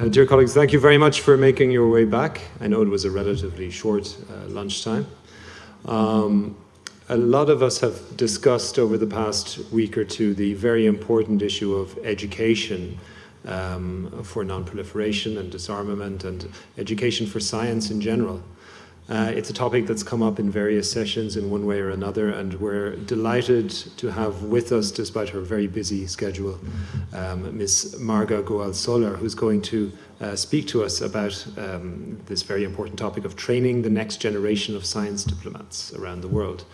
Dear colleagues, thank you very much for making your way back. I know it was a relatively short lunchtime. A lot of us have discussed over the past week or two the very important issue of education for non-proliferation and disarmament, and education for science in general. It's a topic that's come up in various sessions in one way or another, and we're delighted to have with us, despite her very busy schedule, Ms. Marga Goal-Soler, who's going to speak to us about this very important topic of training the next generation of science diplomats around the world.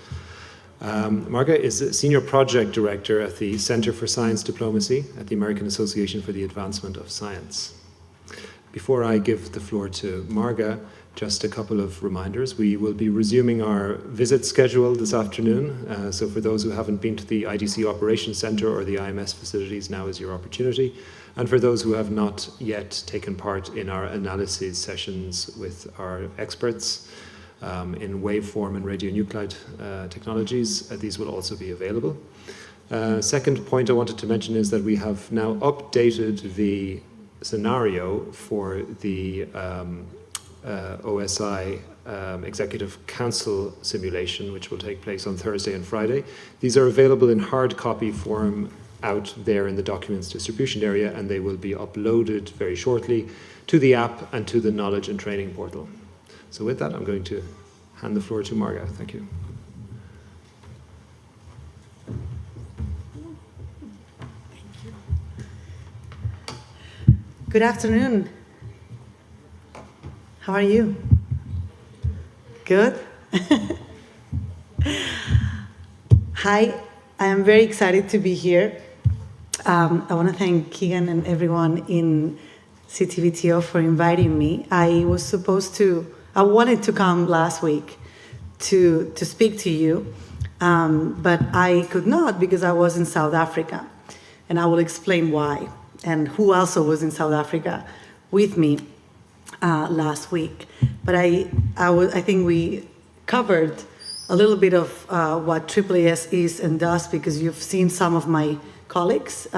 Marga is a Senior Project Director at the Center for Science Diplomacy at the American Association for the Advancement of Science. Before I give the floor to Marga, just a couple of reminders. We will be resuming our visit schedule this afternoon. So for those who haven't been to the IDC Operations Center or the IMS facilities, now is your opportunity. And for those who have not yet taken part in our analysis sessions with our experts in waveform and radionuclide technologies, these will also be available. Second point I wanted to mention is that we have now updated the scenario for the OSI Executive Council simulation, which will take place on Thursday and Friday. These are available in hard copy form out there in the documents distribution area, and they will be uploaded very shortly to the app and to the knowledge and training portal. So with that, I'm going to hand the floor to Marga. Thank you. Good afternoon. How are you? Good? Hi, I am very excited to be here. I want to thank Keegan and everyone in CTBTO for inviting me. I wanted to come last week to speak to you, but I could not because I was in South Africa, and I will explain why and who also was in South Africa with me last week. But I think we covered a little bit of what AAAS is and does, because you've seen some of my colleagues.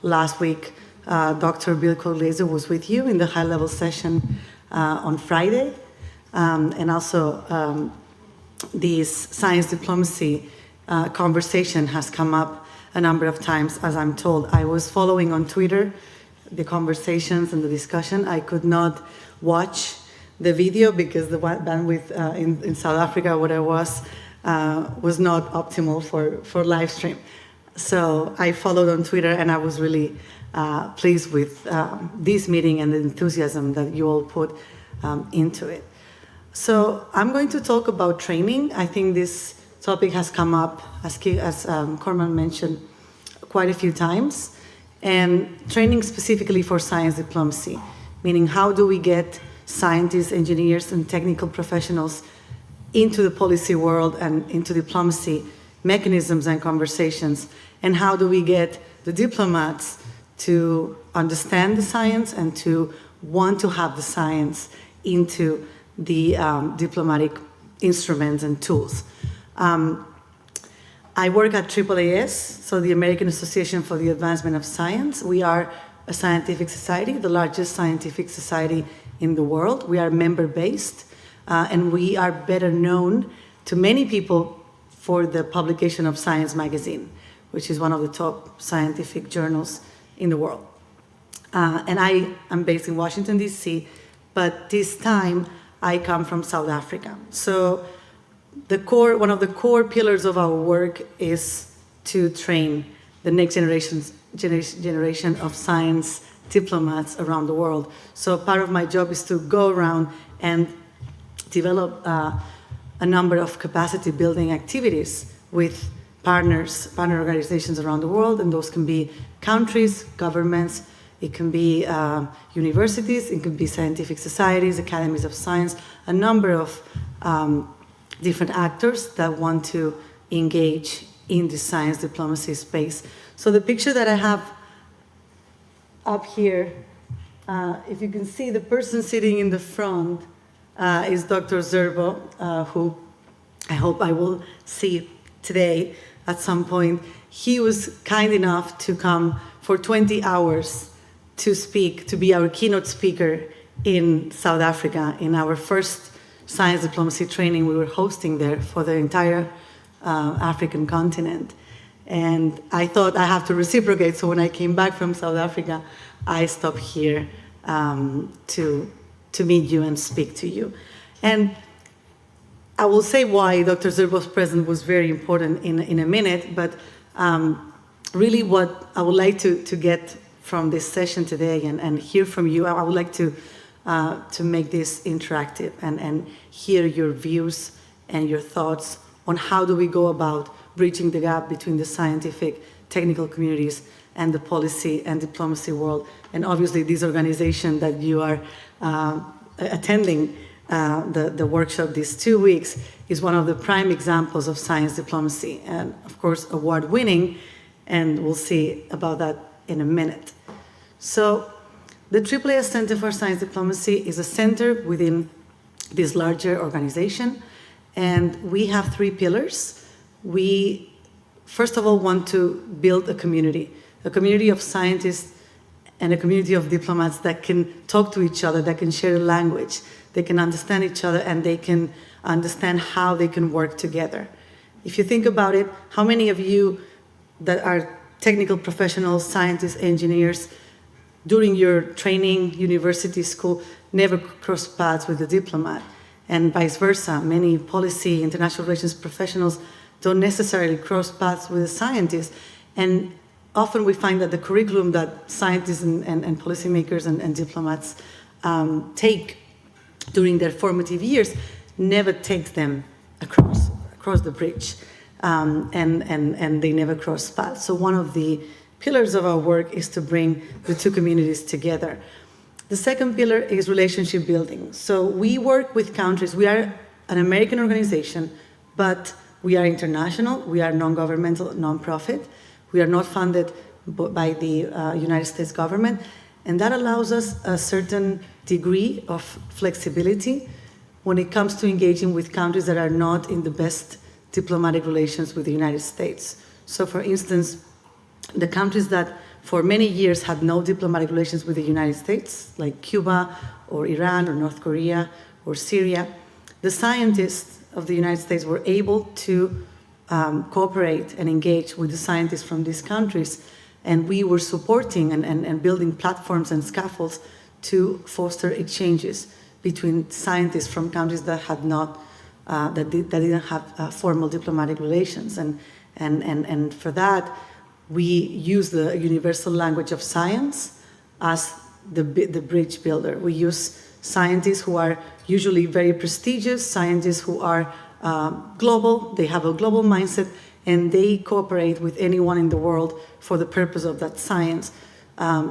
Last week, Dr. Bill Coglaser was with you in the high-level session on Friday. And also this science diplomacy conversation has come up a number of times, as I'm told. I was following on Twitter the conversations and the discussion. I could not watch the video because the bandwidth in South Africa, where I was not optimal for live stream. So I followed on Twitter, and I was really pleased with this meeting and the enthusiasm that you all put into it. So I'm going to talk about training. I think this topic has come up, as Corman mentioned, quite a few times, and training specifically for science diplomacy, meaning how do we get scientists, engineers, and technical professionals into the policy world and into diplomacy mechanisms and conversations, and how do we get the diplomats to understand the science and to want to have the science into the diplomatic instruments and tools. I work at AAAS, so the American Association for the Advancement of Science. We are a scientific society, the largest scientific society in the world. We are member-based, and we are better known to many people for the publication of Science magazine, which is one of the top scientific journals in the world. And I am based in Washington, D.C., but this time I come from South Africa. So one of the core pillars of our work is to train the next generation of science diplomats around the world. So part of my job is to go around and develop a number of capacity building activities with partner organizations around the world, and those can be countries, governments, it can be universities, it can be scientific societies, academies of science, a number of different actors that want to engage in the science diplomacy space. So the picture that I have up here, if you can see, the person sitting in the front is Dr. Zerbo, who I hope I will see today at some point. He was kind enough to come for 20 hours to be our keynote speaker in South Africa in our first science diplomacy training we were hosting there for the entire African continent. And I thought I have to reciprocate, so when I came back from South Africa, I stopped here to meet you and speak to you. And I will say why Dr. Zerbo's presence was very important in a minute, but really what I would like to get from this session today and hear from you, I would like to make this interactive and hear your views and your thoughts on how do we go about bridging the gap between the scientific, technical communities and the policy and diplomacy world. And obviously this organization that you are attending the workshop these 2 weeks is one of the prime examples of science diplomacy, and of course award-winning, and we'll see about that in a minute. So the AAAS Center for Science Diplomacy is a center within this larger organization, and we have 3 pillars. We, first of all, want to build a community of scientists and a community of diplomats that can talk to each other, that can share a language, they can understand each other, and they can understand how they can work together. If you think about it, how many of you that are technical professionals, scientists, engineers, during your training, university, school, never cross paths with a diplomat? And vice versa, many policy, international relations professionals don't necessarily cross paths with a scientist. And often we find that the curriculum that scientists and policymakers and diplomats take during their formative years never takes them across the bridge, and they never cross paths. So one of the pillars of our work is to bring the 2 communities together. The second pillar is relationship building. So we work with countries. We are an American organization, but we are international. We are non-governmental, non-profit. We are not funded by the United States government, and that allows us a certain degree of flexibility when it comes to engaging with countries that are not in the best diplomatic relations with the United States. So for instance, the countries that for many years had no diplomatic relations with the United States, like Cuba or Iran or North Korea or Syria, the scientists of the United States were able to cooperate and engage with the scientists from these countries, and we were supporting and building platforms and scaffolds to foster exchanges between scientists from countries that had not, that didn't have formal diplomatic relations, and for that we use the universal language of science as the bridge builder. We use scientists who are usually very prestigious, scientists who are global, they have a global mindset, and they cooperate with anyone in the world for the purpose of that science.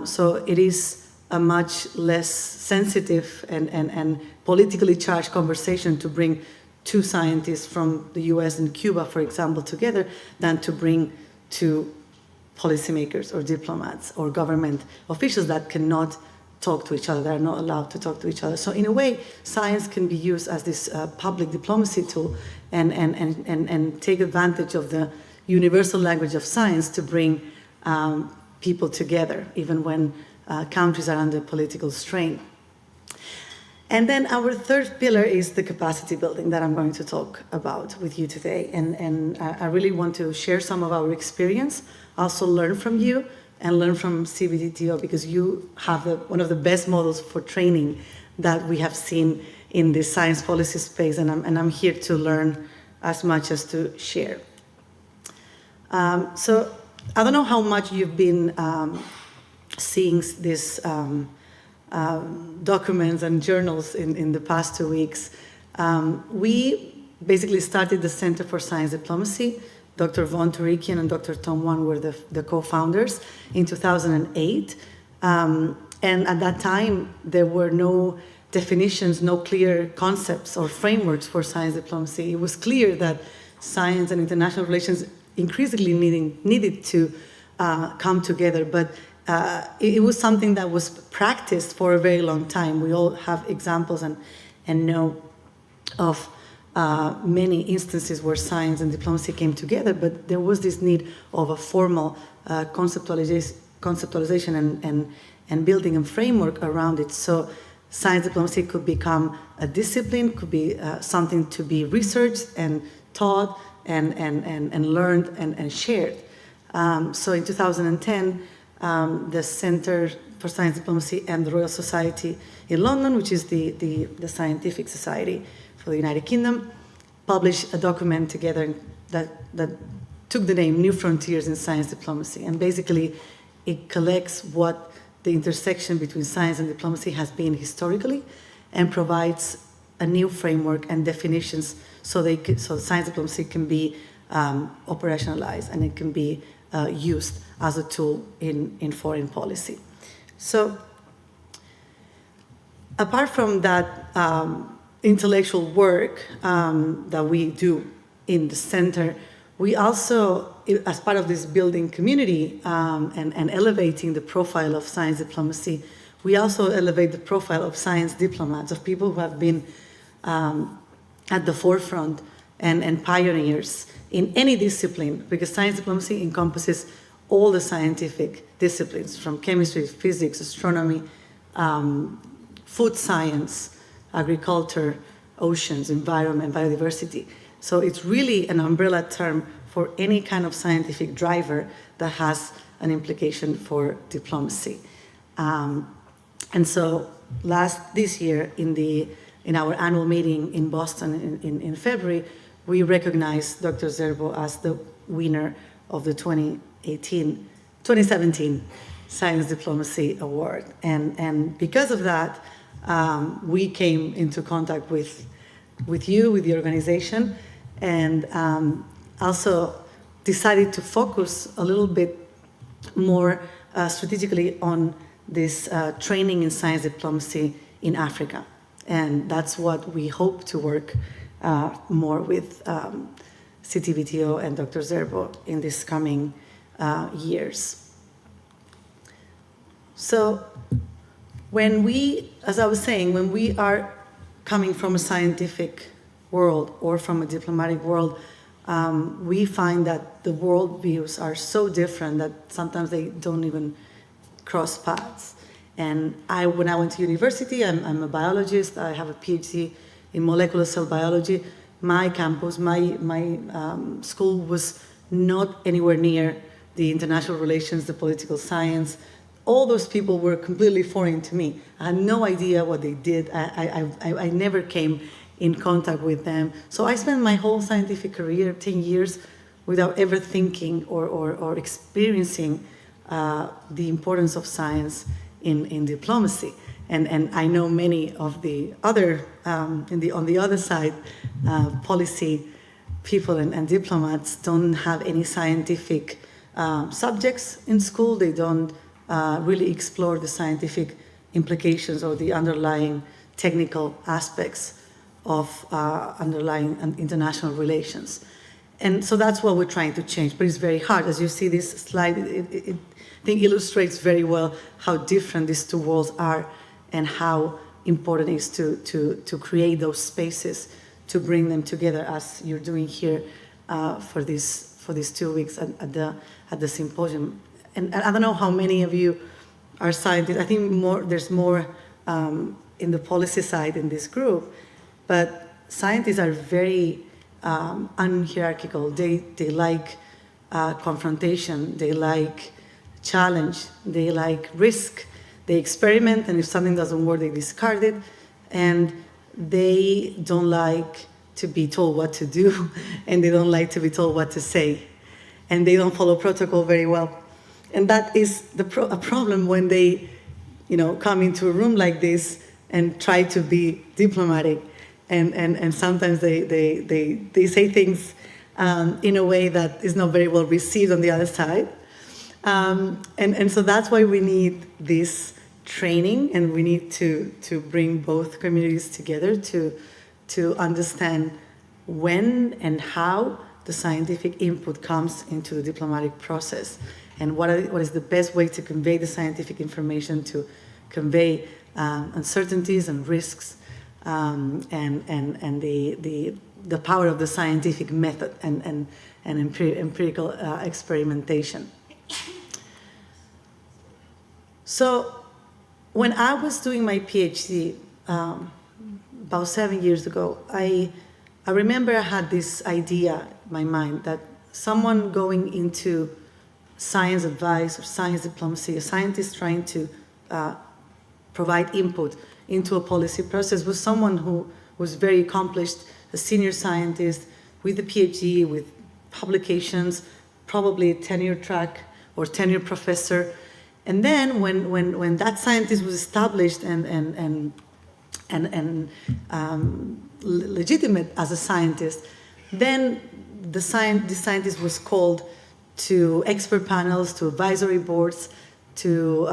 So it is a much less sensitive and politically charged conversation to bring 2 scientists from the US and Cuba, for example, together than to bring 2 policymakers or diplomats or government officials that cannot talk to each other, that are not allowed to talk to each other. So in a way, science can be used as this public diplomacy tool and take advantage of the universal language of science to bring people together, even when countries are under political strain. And then our third pillar is the capacity building that I'm going to talk about with you today. And I really want to share some of our experience, also learn from you, and learn from CTBTO, because you have one of the best models for training that we have seen in the science policy space, and I'm here to learn as much as to share. So I don't know how much you've been seeing these documents and journals in the past 2 weeks. We basically started the Center for Science Diplomacy. Dr. Von Turikian and Dr. Tom Wan were the co-founders in 2008. And at that time, there were no definitions, no clear concepts or frameworks for science diplomacy. It was clear that science and international relations increasingly needed to come together, but it was something that was practiced for a very long time. We all have examples and know of many instances where science and diplomacy came together, but there was this need of a formal conceptualization and building a framework around it. So science diplomacy could become a discipline, could be something to be researched and taught and learned and shared. So in 2010, the Center for Science Diplomacy and the Royal Society in London, which is the scientific society for the United Kingdom, published a document together that took the name New Frontiers in Science Diplomacy. And basically, it collects what the intersection between science and diplomacy has been historically and provides a new framework and definitions so science diplomacy can be operationalized and it can be used as a tool in foreign policy. So apart from that intellectual work that we do in the center, we also, as part of this building community and elevating the profile of science diplomacy, we also elevate the profile of science diplomats, of people who have been at the forefront and pioneers in any discipline, because science diplomacy encompasses all the scientific disciplines, from chemistry, physics, astronomy, food science, agriculture, oceans, environment, biodiversity. So it's really an umbrella term for any kind of scientific driver that has an implication for diplomacy. And so this year in our annual meeting in Boston in February, we recognized Dr. Zerbo as the winner of the 2017 Science Diplomacy Award. And because of that, we came into contact with you, with the organization, and also decided to focus a little bit more strategically on this training in science diplomacy in Africa. And that's what we hope to work more with CTBTO and Dr. Zerbo in these coming years. So as I was saying, when we are coming from a scientific world or from a diplomatic world, we find that the world views are so different that sometimes they don't even cross paths. And when I went to university, I'm a biologist. I have a PhD in molecular cell biology. My campus, my school was not anywhere near the international relations, the political science. All those people were completely foreign to me. I had no idea what they did. I never came in contact with them. So I spent my whole scientific career, 10 years, without ever thinking or experiencing the importance of science in diplomacy. And I know many of the other, on the other side, policy people and diplomats don't have any scientific subjects in school. They don't really explore the scientific implications or the underlying technical aspects of underlying international relations. And so that's what we're trying to change, but it's very hard. As you see this slide, it I think illustrates very well how different these two worlds are and how important it is to create those spaces, to bring them together as you're doing here for these 2 weeks at the symposium. And I don't know how many of you are scientists. I think there's more in the policy side in this group, but scientists are very unhierarchical. They like confrontation. They like challenge. They like risk. They experiment, and if something doesn't work, they discard it. And they don't like to be told what to do, and they don't like to be told what to say. And they don't follow protocol very well. And that is a problem when they, come into a room like this and try to be diplomatic. And sometimes they say things in a way that is not very well received on the other side. And so that's why we need this training, and we need to bring both communities together to understand when and how the scientific input comes into the diplomatic process, and what is the best way to convey the scientific information, to convey uncertainties and risks, and the power of the scientific method and empirical experimentation. So when I was doing my PhD about 7 years ago, I remember I had this idea in my mind that someone going into science advice or science diplomacy, a scientist trying to provide input into a policy process was someone who was very accomplished, a senior scientist with a PhD, with publications, probably a tenure track or tenure professor. And then when that scientist was established and legitimate as a scientist, then the scientist was called to expert panels, to advisory boards, to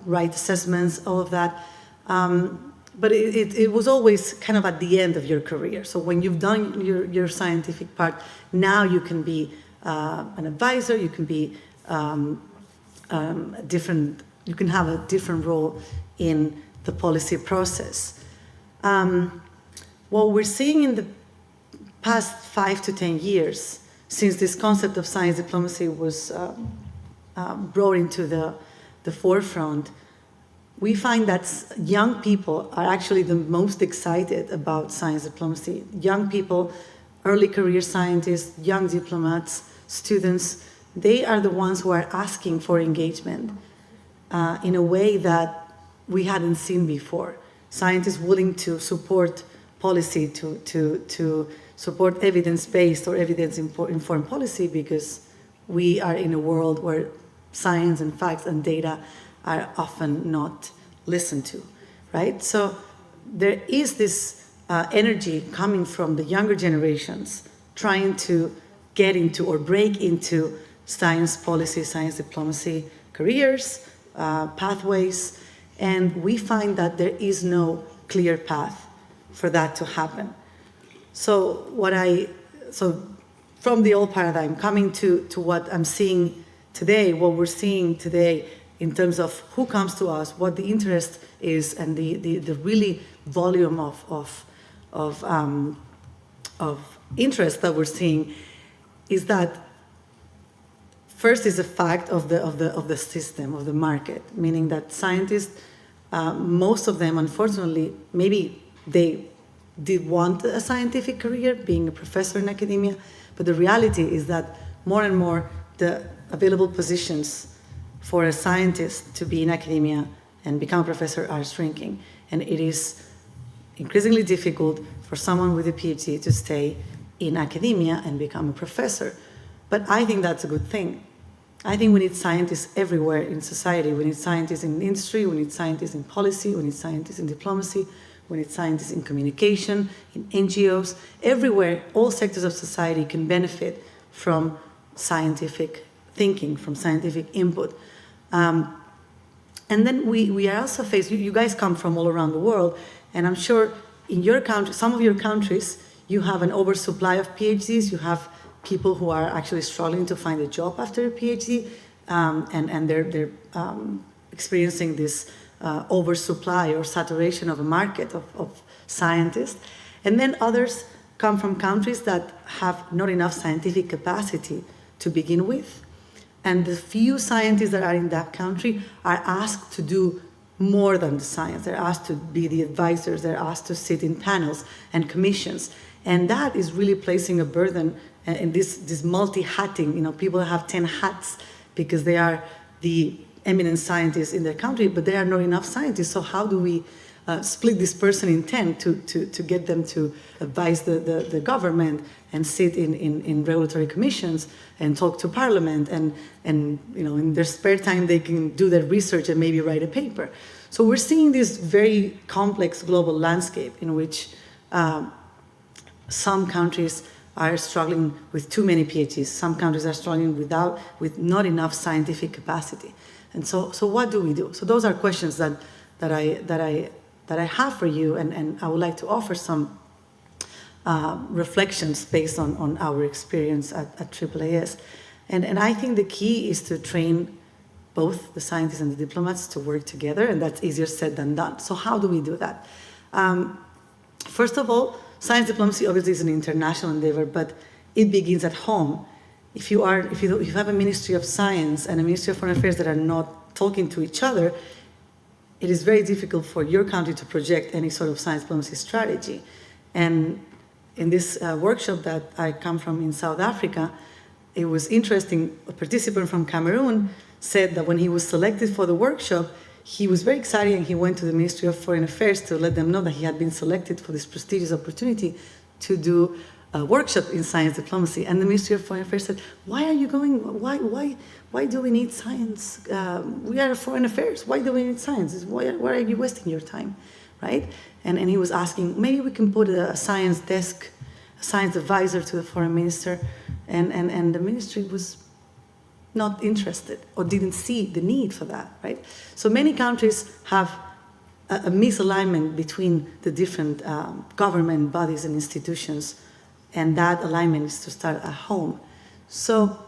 write assessments, all of that. But it was always kind of at the end of your career. So when you've done your scientific part, now you can be an advisor, you can be you can have a different role in the policy process. What we're seeing in the past 5 to 10 years, since this concept of science diplomacy was brought into the forefront, we find that young people are actually the most excited about science diplomacy. Young people, early career scientists, young diplomats, students, they are the ones who are asking for engagement in a way that we hadn't seen before. Scientists willing to support policy, to support evidence-based or evidence-informed policy, because we are in a world where science and facts and data are often not listened to, right? So there is this energy coming from the younger generations trying to get into or break into science policy, science diplomacy careers, pathways, and we find that there is no clear path for that to happen. So from the old paradigm, coming to what I'm seeing today, what we're seeing today in terms of who comes to us, what the interest is, and the really volume of interest that we're seeing, is that first is the fact of the system, of the market, meaning that scientists, most of them, unfortunately, maybe they did want a scientific career, being a professor in academia, but the reality is that more and more the available positions for a scientist to be in academia and become a professor are shrinking. And it is increasingly difficult for someone with a PhD to stay in academia and become a professor. But I think that's a good thing. I think we need scientists everywhere in society. We need scientists in industry, we need scientists in policy, we need scientists in diplomacy, we need scientists in communication, in NGOs. Everywhere, all sectors of society can benefit from scientific thinking, from scientific input. And then we are also faced, you guys come from all around the world, and I'm sure in your country, some of your countries, you have an oversupply of PhDs, you have people who are actually struggling to find a job after a PhD, and they're experiencing this oversupply or saturation of a market of scientists. And then others come from countries that have not enough scientific capacity to begin with. And the few scientists that are in that country are asked to do more than the science. They're asked to be the advisors, they're asked to sit in panels and commissions. And that is really placing a burden in this multi-hatting. People have 10 hats because they are the eminent scientists in their country, but there are not enough scientists. So how do we split this person in 10 to get them to advise the government and sit in regulatory commissions and talk to parliament, and in their spare time they can do their research and maybe write a paper. So we're seeing this very complex global landscape in which some countries are struggling with too many PhDs. Some countries are struggling with not enough scientific capacity. And so what do we do? So those are questions that I have for you, and I would like to offer some reflections based on our experience at AAAS. And I think the key is to train both the scientists and the diplomats to work together, and that's easier said than done. So how do we do that? First of all, science diplomacy obviously is an international endeavor, but it begins at home. If you have a Ministry of Science and a Ministry of Foreign Affairs that are not talking to each other, it is very difficult for your country to project any sort of science diplomacy strategy. And in this workshop that I come from in South Africa, it was interesting. A participant from Cameroon said that when he was selected for the workshop, he was very excited and he went to the Ministry of Foreign Affairs to let them know that he had been selected for this prestigious opportunity to do a workshop in science diplomacy. And the Ministry of Foreign Affairs said, why are you going, why do we need science? We are Foreign Affairs, why do we need science? Why are you wasting your time, right? And he was asking, maybe we can put a science desk, a science advisor to the foreign minister, and the ministry was not interested or didn't see the need for that, right? So many countries have a misalignment between the different government bodies and institutions, and that alignment is to start at home. So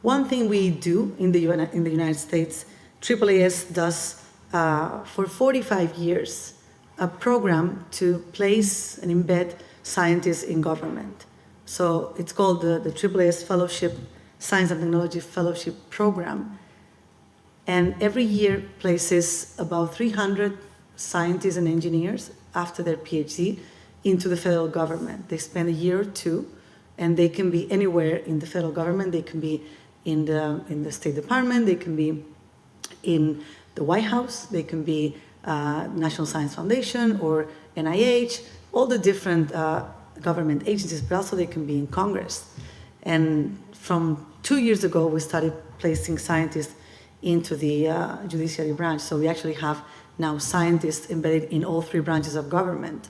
one thing we do in the United States, AAAS does for 45 years a program to place and embed scientists in government. So it's called the AAAS Fellowship, Science and Technology Fellowship Program. And every year places about 300 scientists and engineers after their PhD into the federal government. They spend a year or two, and they can be anywhere in the federal government. They can be in the State Department, they can be in the White House, they can be National Science Foundation or NIH, all the different government agencies, but also they can be in Congress. And from 2 years ago, we started placing scientists into the judiciary branch. So we actually have now scientists embedded in all three branches of government.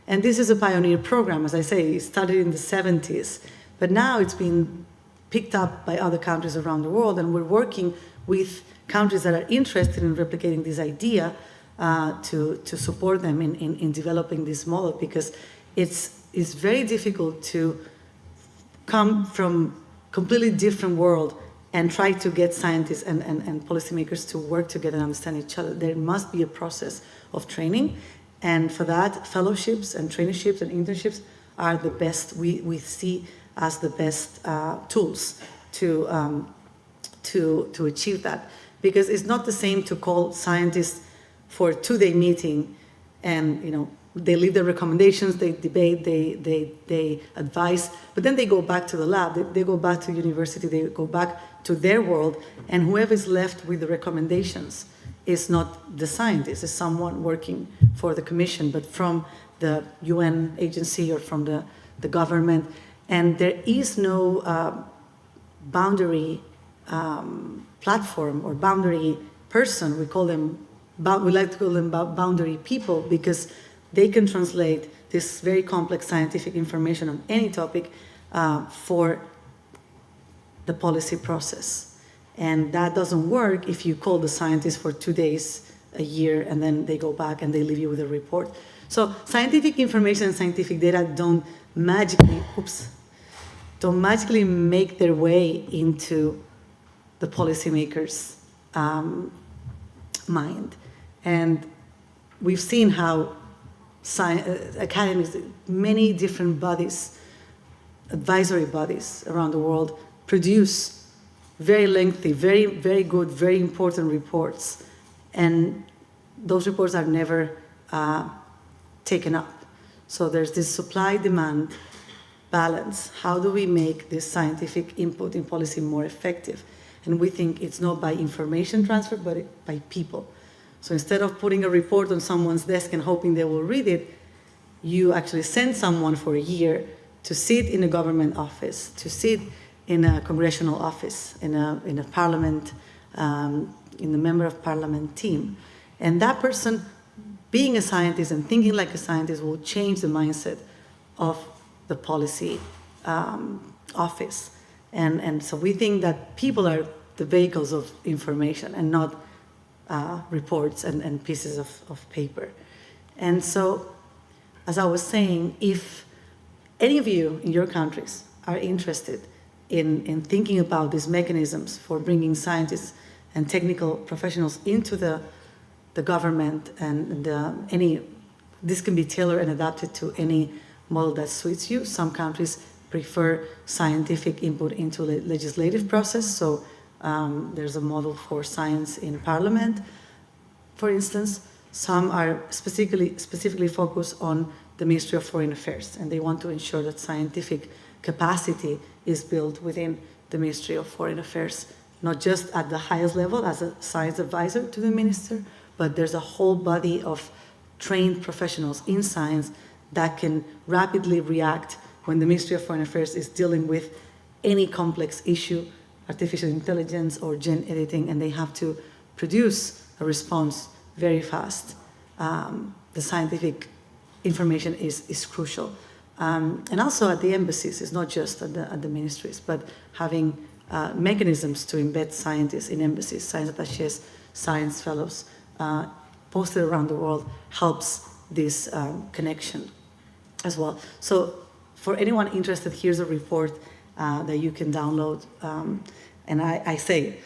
And this is a pioneer program, as I say. It started in the 70s, but now it's been picked up by other countries around the world, and we're working with countries that are interested in replicating this idea to support them in developing this model, because it's very difficult to come from completely different world and try to get scientists and policymakers to work together and understand each other. There must be a process of training, and for that, fellowships and traineeships and internships are the best, we see as the best tools to achieve that. Because it's not the same to call scientists for a 2-day meeting and, you know, they leave their recommendations, they debate, they advise, but then they go back to the lab, they go back to university, they go back to their world, and whoever is left with the recommendations is not the scientist, it's someone working for the commission, but from the UN agency or from the government. And there is no boundary platform or boundary person. We like to call them boundary people, because they can translate this very complex scientific information on any topic for the policy process. And that doesn't work if you call the scientists for 2 days a year and then they go back and they leave you with a report. So scientific information and scientific data don't magically make their way into the policymakers' mind. And we've seen how academies, many different bodies, advisory bodies around the world produce very lengthy, very, very good, very important reports. And those reports are never taken up. So there's this supply-demand balance. How do we make this scientific input in policy more effective? And we think it's not by information transfer, but by people. So instead of putting a report on someone's desk and hoping they will read it, you actually send someone for a year to sit in a government office, to sit in a congressional office, in a parliament, in the member of parliament team. And that person, being a scientist and thinking like a scientist, will change the mindset of the policy office. And so we think that people are the vehicles of information and not reports and pieces of paper. And so, as I was saying, if any of you in your countries are interested in thinking about these mechanisms for bringing scientists and technical professionals into the government, and this can be tailored and adapted to any model that suits you. Some countries prefer scientific input into the legislative process, so there's a model for science in parliament. for instance. Some are specifically focused on the Ministry of Foreign Affairs, and they want to ensure that scientific capacity is built within the Ministry of Foreign Affairs, not just at the highest level as a science advisor to the minister, but there's a whole body of trained professionals in science that can rapidly react when the Ministry of Foreign Affairs is dealing with any complex issue, artificial intelligence or gene editing, and they have to produce a response very fast. The scientific information is crucial. And also at the embassies, it's not just at the ministries, but having mechanisms to embed scientists in embassies, science attachés, science fellows, posted around the world helps this connection as well. So for anyone interested, here's a report that you can download. And I say,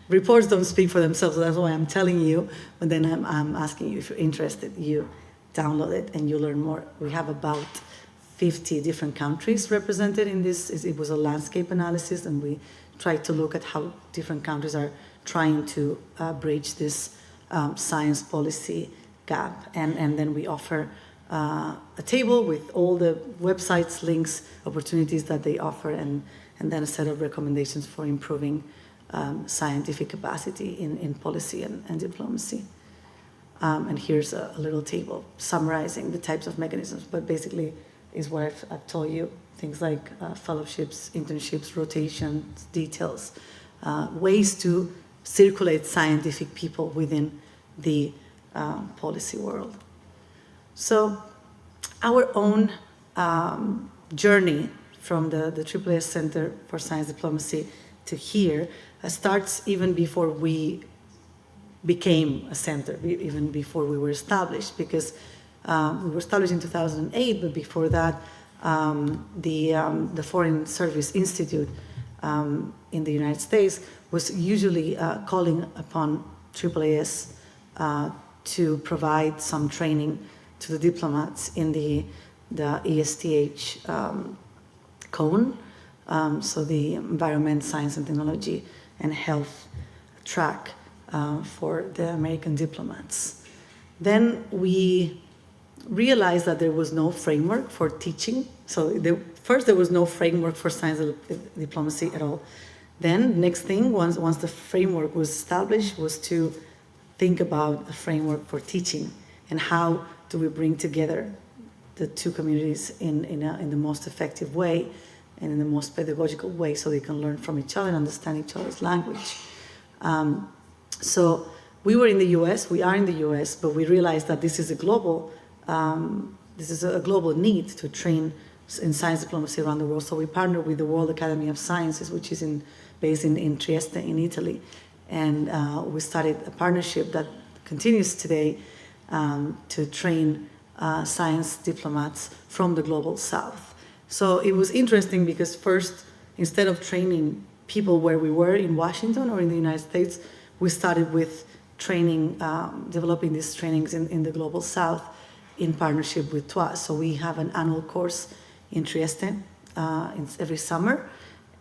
reports don't speak for themselves, so that's why I'm telling you, but then I'm asking you if you're interested, you download it and you learn more. We have about 50 different countries represented in this. It was a landscape analysis, and we tried to look at how different countries are trying to bridge this science policy gap. And then we offer a table with all the websites, links, opportunities that they offer, and then a set of recommendations for improving scientific capacity in policy and diplomacy. And here's a little table summarizing the types of mechanisms, but basically is what I've told you, things like fellowships, internships, rotations, details, ways to circulate scientific people within the policy world. So our own journey from the AAAS Center for Science Diplomacy to here starts even before we became a center, even before we were established, because we were established in 2008, but before that, the Foreign Service Institute in the United States was usually calling upon AAAS to provide some training to the diplomats in the ESTH cone, so the Environment, Science and Technology and Health track for the American diplomats. Then we realized that there was no framework for teaching. So first there was no framework for science diplomacy at all. Then next thing, once the framework was established, was to think about a framework for teaching and how do we bring together the two communities in the most effective way and in the most pedagogical way so they can learn from each other and understand each other's language. So we were in the US, we are in the US, but we realized that this is a global need to train in science diplomacy around the world. So we partnered with the World Academy of Sciences, which is based in Trieste in Italy. And we started a partnership that continues today to train science diplomats from the global south. So it was interesting because first, instead of training people where we were in Washington or in the United States, we started with training, developing these trainings in the global south in partnership with TWA. So we have an annual course in Trieste every summer,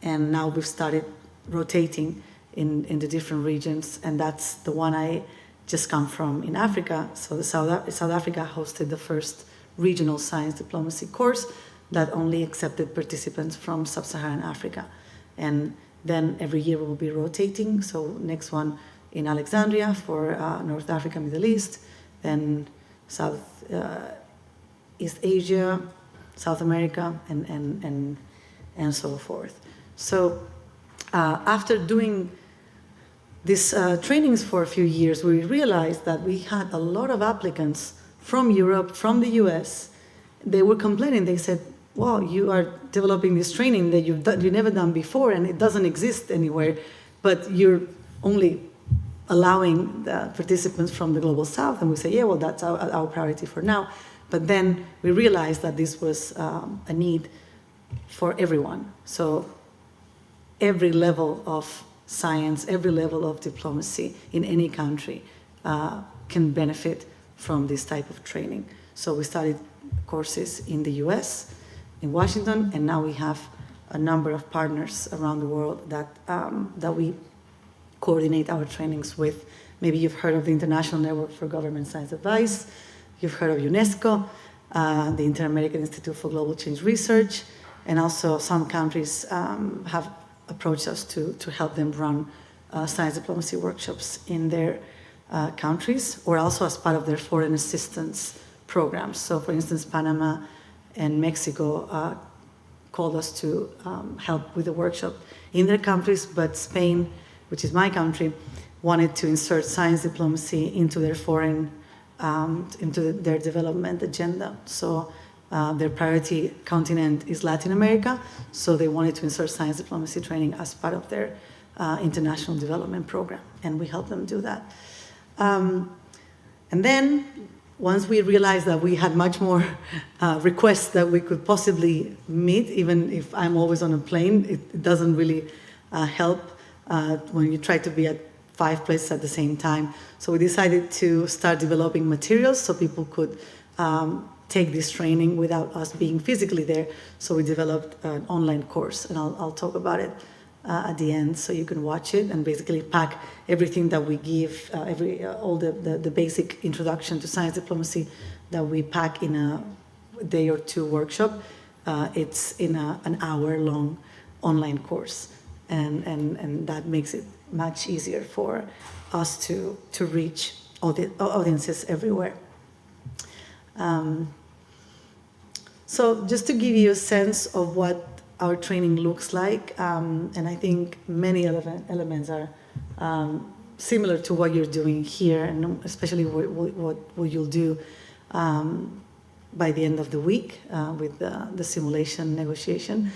and now we've started rotating in the different regions, and that's the one I just come from in Africa. So South Africa hosted the first regional science diplomacy course that only accepted participants from sub-Saharan Africa. And then every year we will be rotating. So next one in Alexandria for North Africa, Middle East, then South East Asia, South America, and so forth. So after doing these trainings for a few years, we realized that we had a lot of applicants from Europe, from the US. They were complaining. They said, wow, you are developing this training that you've never done before, and it doesn't exist anywhere, but you're only allowing the participants from the global south. And we say, yeah, well, that's our priority for now. But then we realized that this was a need for everyone. So every level of science, every level of diplomacy in any country can benefit from this type of training. So we started courses in the US, in Washington, and now we have a number of partners around the world that we coordinate our trainings with Maybe you've heard of the International Network for Government Science Advice. You've heard of UNESCO, the Inter-American Institute for Global Change Research, and also some countries have approached us to help them run science diplomacy workshops in their countries, or also as part of their foreign assistance programs. So, for instance, Panama and Mexico called us to help with the workshop in their countries, but Spain, which is my country, wanted to insert science diplomacy into their foreign, into their development agenda. So their priority continent is Latin America, so they wanted to insert science diplomacy training as part of their international development program, and we helped them do that. And then, once we realized that we had much more requests that we could possibly meet, even if I'm always on a plane, it doesn't really help when you try to be at 5 places at the same time. So we decided to start developing materials so people could take this training without us being physically there. So we developed an online course, and I'll talk about it at the end, so you can watch it and basically pack everything that we give, all the basic introduction to science diplomacy that we pack in a day or two workshop. It's in an hour-long online course, and that makes it much easier for us to reach audiences everywhere. So just to give you a sense of what our training looks like, and I think many elements are similar to what you're doing here, and especially what you'll do by the end of the week with the simulation negotiation.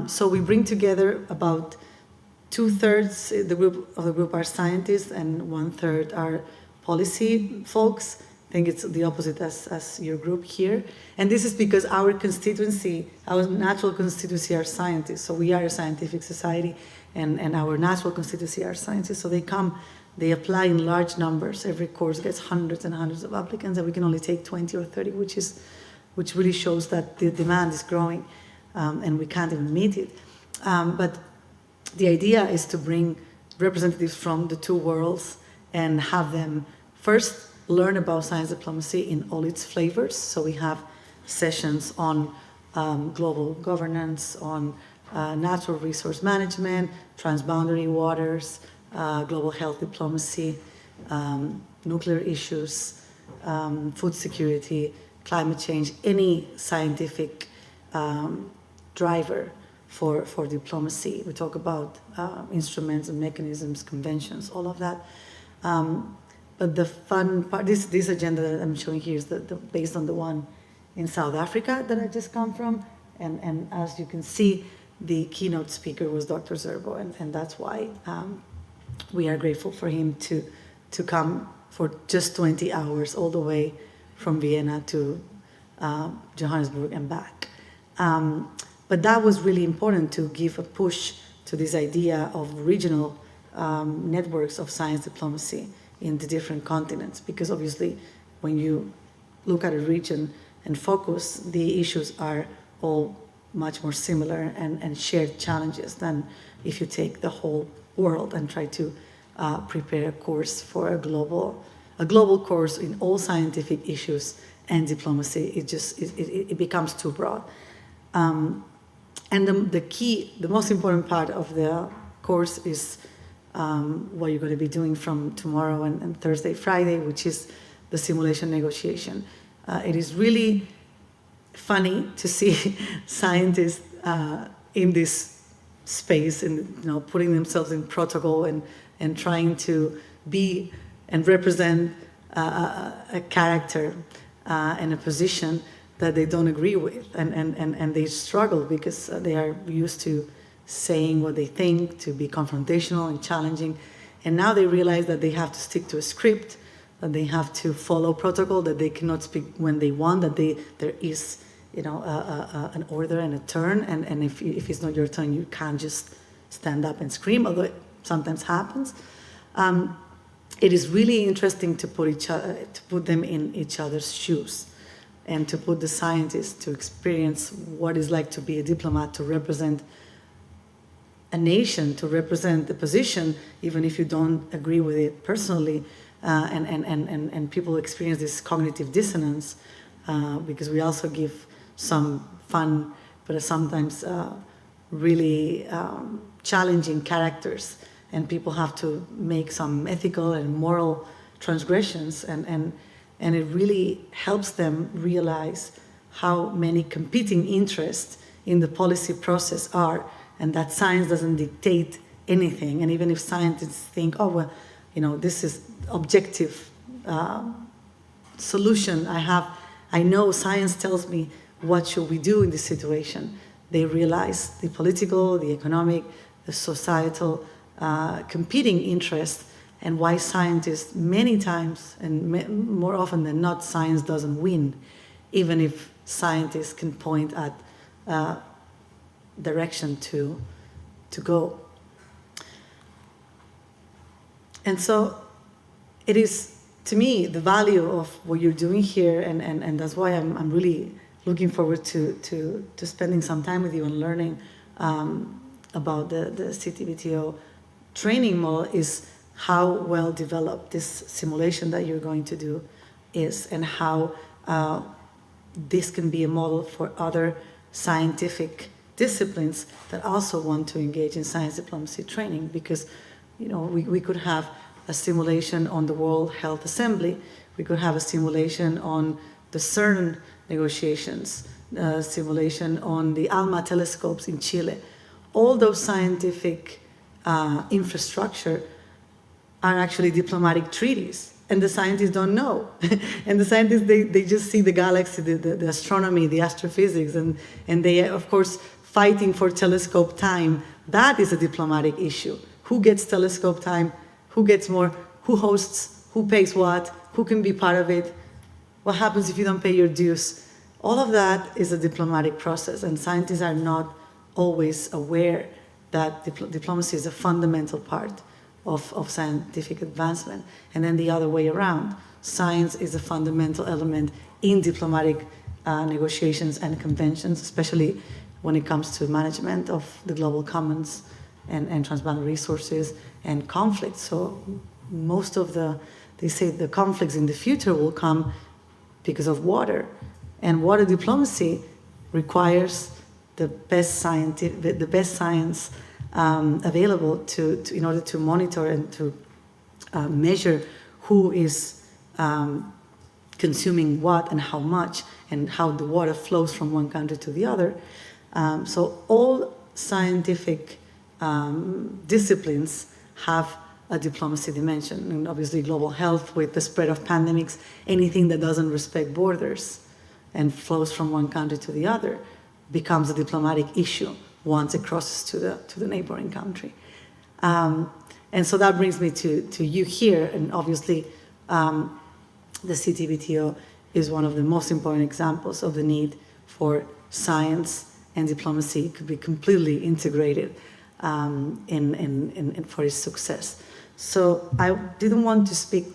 So we bring together about 2/3 the group are scientists, and 1/3 are policy folks. I think it's the opposite as your group here. And this is because our constituency, our natural constituency are scientists. So we are a scientific society, and our natural constituency are scientists. So they apply in large numbers. Every course gets hundreds and hundreds of applicants, and we can only take 20 or 30, which really shows that the demand is growing, and we can't even meet it. But the idea is to bring representatives from the two worlds and have them first learn about science diplomacy in all its flavors. So we have sessions on global governance, on natural resource management, transboundary waters, global health diplomacy, nuclear issues, food security, climate change, any scientific driver for diplomacy. We talk about instruments and mechanisms, conventions, all of that. But the fun part, this agenda that I'm showing here is based on the one in South Africa that I just come from. And as you can see, the keynote speaker was Dr. Zerbo, and that's why we are grateful for him to come for just 20 hours all the way from Vienna to Johannesburg and back. But that was really important to give a push to this idea of regional networks of science diplomacy in the different continents, because obviously when you look at a region and focus, the issues are all much more similar and shared challenges than if you take the whole world and try to prepare a course for a global course in all scientific issues and diplomacy. It becomes too broad. And the most important part of the course is what you're going to be doing from tomorrow and Thursday, Friday, which is the simulation negotiation. It is really funny to see scientists in this space and putting themselves in protocol and trying to be and represent a character and a position that they don't agree with, and they struggle because they are used to saying what they think, to be confrontational and challenging, and now they realize that they have to stick to a script, that they have to follow protocol, that they cannot speak when they want, that there is an order and a turn, and if it's not your turn, you can't just stand up and scream, although it sometimes happens. It is really interesting to put them in each other's shoes, and to put the scientists to experience what it's like to be a diplomat, to represent a nation to represent the position, even if you don't agree with it personally, and people experience this cognitive dissonance, because we also give some fun, but sometimes really challenging characters, and people have to make some ethical and moral transgressions, and it really helps them realize how many competing interests in the policy process are, and that science doesn't dictate anything. And even if scientists think, oh, well, this is objective solution I know science tells me what should we do in this situation. They realize the political, the economic, the societal competing interests, and why scientists many times, and more often than not, science doesn't win, even if scientists can point at direction to go. And so it is, to me, the value of what you're doing here, and that's why I'm really looking forward to spending some time with you and learning about the CTBTO training model, is how well developed this simulation that you're going to do is, and how this can be a model for other scientific disciplines that also want to engage in science diplomacy training. Because we could have a simulation on the World Health Assembly, we could have a simulation on the CERN negotiations, simulation on the ALMA telescopes in Chile. All those scientific infrastructure are actually diplomatic treaties, and the scientists don't know. And the scientists, they just see the galaxy, the astronomy, the astrophysics, and they, of course, fighting for telescope time. That is a diplomatic issue. Who gets telescope time? Who gets more? Who hosts? Who pays what? Who can be part of it? What happens if you don't pay your dues? All of that is a diplomatic process, and scientists are not always aware that diplomacy is a fundamental part of scientific advancement. And then the other way around, science is a fundamental element in diplomatic negotiations and conventions, especially when it comes to management of the global commons and transboundary resources and conflicts. So most of they say the conflicts in the future will come because of water. And water diplomacy requires the best science available in order to monitor and to measure who is consuming what and how much, and how the water flows from one country to the other. So all scientific disciplines have a diplomacy dimension, and obviously global health, with the spread of pandemics, anything that doesn't respect borders and flows from one country to the other becomes a diplomatic issue once it crosses to the neighboring country. And so that brings me to you here, and obviously the CTBTO is one of the most important examples of the need for science and diplomacy to be completely integrated for its success. So I didn't want to speak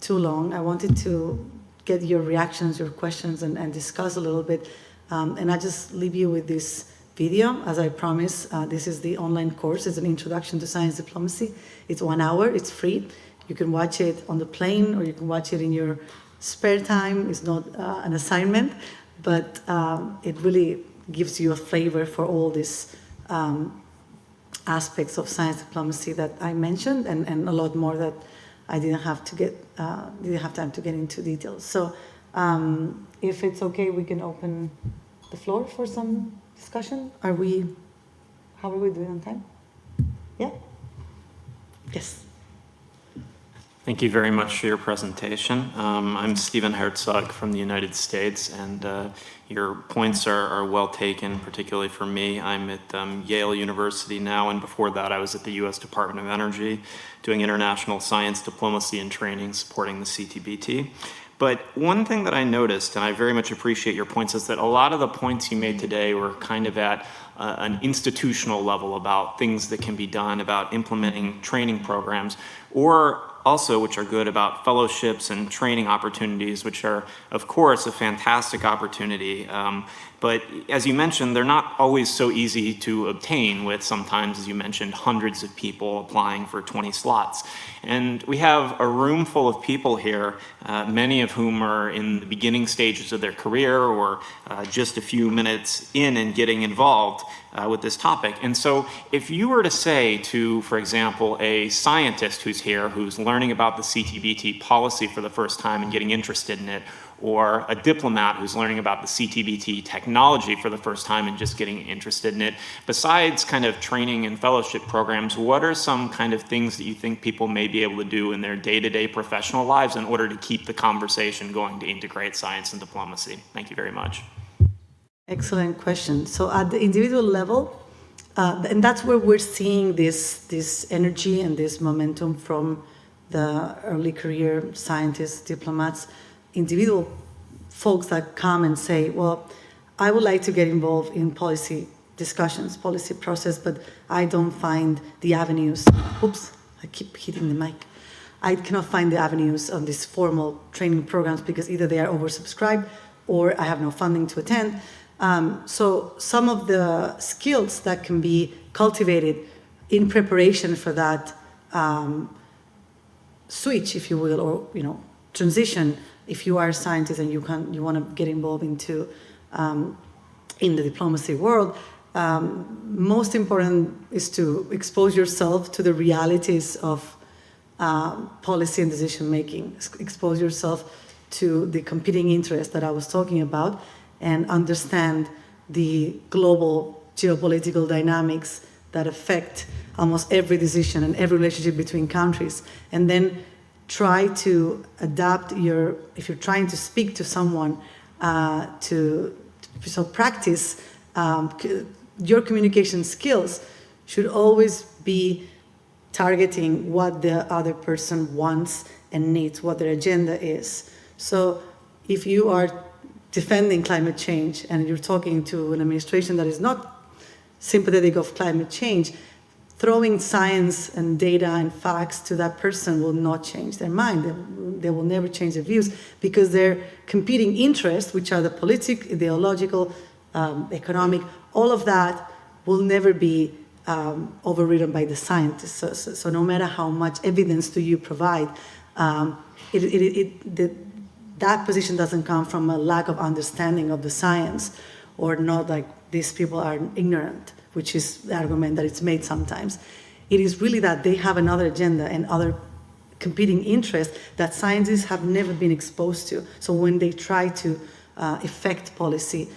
too long. I wanted to get your reactions, your questions, and discuss a little bit. And I just leave you with this video, as I promised. This is the online course. It's an introduction to science diplomacy. It's 1 hour. It's free. You can watch it on the plane, or you can watch it in your spare time. It's not an assignment, but it really gives you a flavor for all these aspects of science diplomacy that I mentioned, and a lot more that I didn't have time to get into details. So if it's okay, we can open the floor for some discussion. How are we doing on time? Yeah? Yes. Thank you very much for your presentation. I'm Stephen Herzog from the United States, and your points are well taken, particularly for me. I'm at Yale University now, and before that I was at the U.S. Department of Energy doing international science diplomacy and training, supporting the CTBT. But one thing that I noticed, and I very much appreciate your points, is that a lot of the points you made today were kind of at an institutional level about things that can be done, about implementing training programs, or also, which are good, about fellowships and training opportunities, which are, of course, a fantastic opportunity. But as you mentioned, they're not always so easy to obtain, with sometimes, as you mentioned, hundreds of people applying for 20 slots. And we have a room full of people here, many of whom are in the beginning stages of their career or just a few minutes in and getting involved with this topic. And so if you were to say to, for example, a scientist who's here, who's learning about the CTBT policy for the first time and getting interested in it, or a diplomat who's learning about the CTBT technology for the first time and just getting interested in it, besides kind of training and fellowship programs, what are some kind of things that you think people may be able to do in their day-to-day professional lives in order to keep the conversation going to integrate science and diplomacy? Thank you very much. Excellent question. So at the individual level, and that's where we're seeing this energy and this momentum from the early career scientists, diplomats, individual folks that come and say, well, I would like to get involved in policy discussions, policy process, but I don't find the avenues. Oops, I keep hitting the mic. I cannot find the avenues on these formal training programs because either they are oversubscribed or I have no funding to attend. So some of the skills that can be cultivated in preparation for that switch, if you will, or transition. If you are a scientist and you want to get involved into in the diplomacy world, most important is to expose yourself to the realities of policy and decision making. Expose yourself to the competing interests that I was talking about, and understand the global geopolitical dynamics that affect almost every decision and every relationship between countries, and then try to adapt if you're trying to speak to someone, so practice your communication skills should always be targeting what the other person wants and needs, what their agenda is. So if you are defending climate change and you're talking to an administration that is not sympathetic of climate change, throwing science and data and facts to that person will not change their mind. They will never change their views because their competing interests, which are the political, ideological, economic, all of that will never be overridden by the scientists. So no matter how much evidence do you provide, that position doesn't come from a lack of understanding of the science, or not like these people are ignorant, which is the argument that it's made sometimes. It is really that they have another agenda and other competing interests that scientists have never been exposed to. So when they try to effect policy,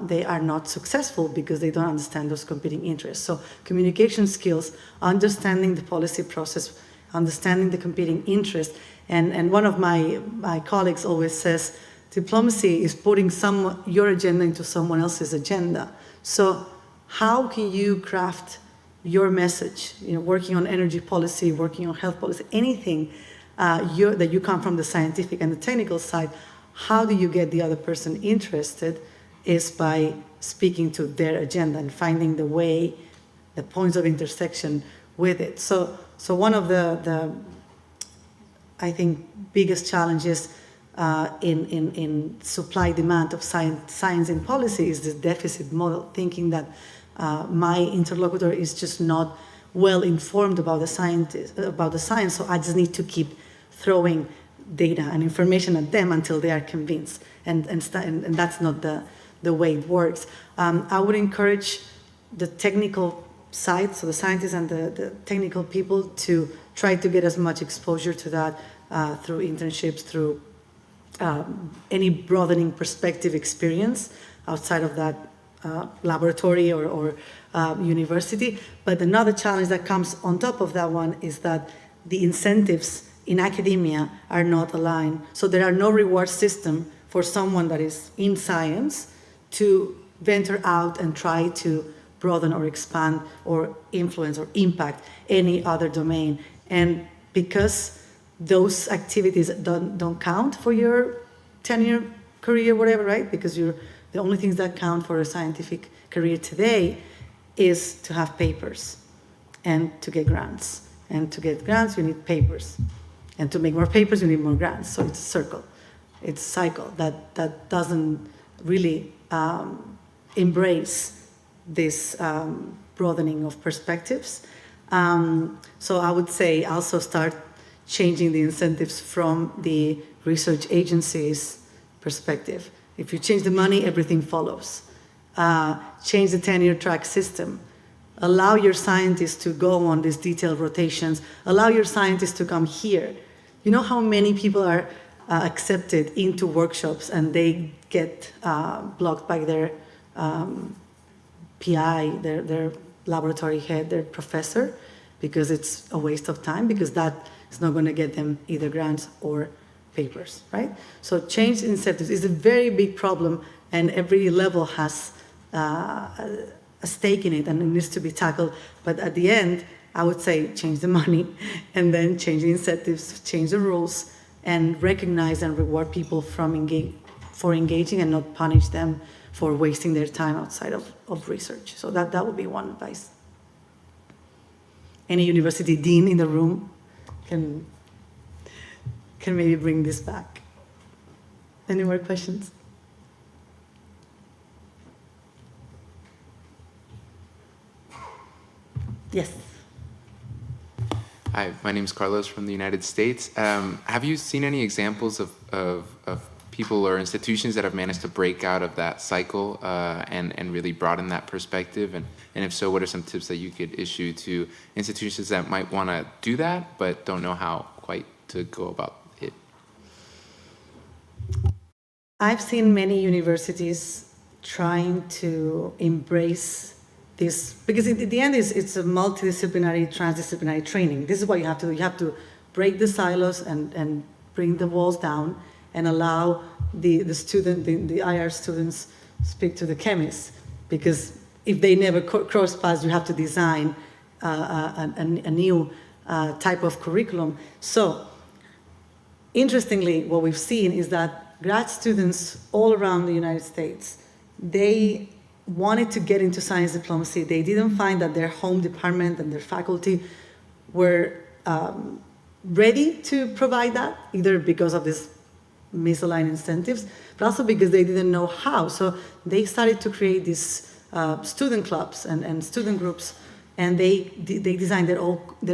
they are not successful because they don't understand those competing interests. So communication skills, understanding the policy process, understanding the competing interests, and one of my colleagues always says, diplomacy is putting your agenda into someone else's agenda. So how can you craft your message, working on energy policy, working on health policy, anything that you come from the scientific and the technical side, how do you get the other person interested is by speaking to their agenda and finding the way, the points of intersection with it. So one of the I think, biggest challenges in supply demand of science in policy is this deficit model, thinking that my interlocutor is just not well informed about the science, so I just need to keep throwing data and information at them until they are convinced, and that's not the way it works. I would encourage the technical side, so the scientists and the technical people, to try to get as much exposure to that through internships, through any broadening perspective experience outside of that laboratory or university. But another challenge that comes on top of that one is that the incentives in academia are not aligned. So there are no reward system for someone that is in science to venture out and try to broaden or expand or influence or impact any other domain. And because those activities don't count for your tenure, career, whatever, right? Because the only things that count for a scientific career today is to have papers and to get grants. And to get grants, you need papers. And to make more papers, you need more grants. So it's a circle. It's a cycle that doesn't really embrace this broadening of perspectives. So I would say also start changing the incentives from the research agency's perspective. If you change the money, everything follows. Change the tenure track system. Allow your scientists to go on these detailed rotations. Allow your scientists to come here. You know how many people are accepted into workshops and they get blocked by their PI, their laboratory head, their professor, because it's a waste of time, because that is not going to get them either grants or papers, right? So change incentives is a very big problem, and every level has a stake in it, and it needs to be tackled. But at the end, I would say change the money, and then change the incentives, change the rules, and recognize and reward people for engaging, and not punish them for wasting their time outside of research. So that would be one advice. Any university dean in the room can maybe bring this back. Any more questions? Yes. Hi, my name is Carlos from the United States. Have you seen any examples of people or institutions that have managed to break out of that cycle and really broaden that perspective? And if so, what are some tips that you could issue to institutions that might want to do that but don't know how quite to go about it? I've seen many universities trying to embrace this, because at the end it's a multidisciplinary, transdisciplinary training. This is what you have to do. You have to break the silos and bring the walls down and allow the IR students speak to the chemists, because if they never cross paths, you have to design a new type of curriculum. So interestingly, what we've seen is that grad students all around the United States, they wanted to get into science diplomacy. They didn't find that their home department and their faculty were ready to provide that, either because of this misaligned incentives, but also because they didn't know how. So they started to create these student clubs and student groups, and they designed their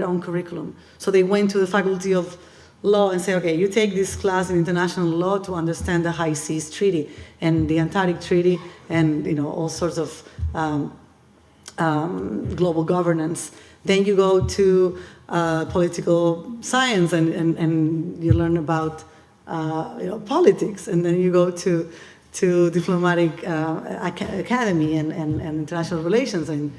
own curriculum. So they went to the Faculty of Law and say, okay, you take this class in international law to understand the High Seas Treaty and the Antarctic Treaty and all sorts of global governance. Then you go to political science and you learn about politics, and then you go to diplomatic academy and international relations, and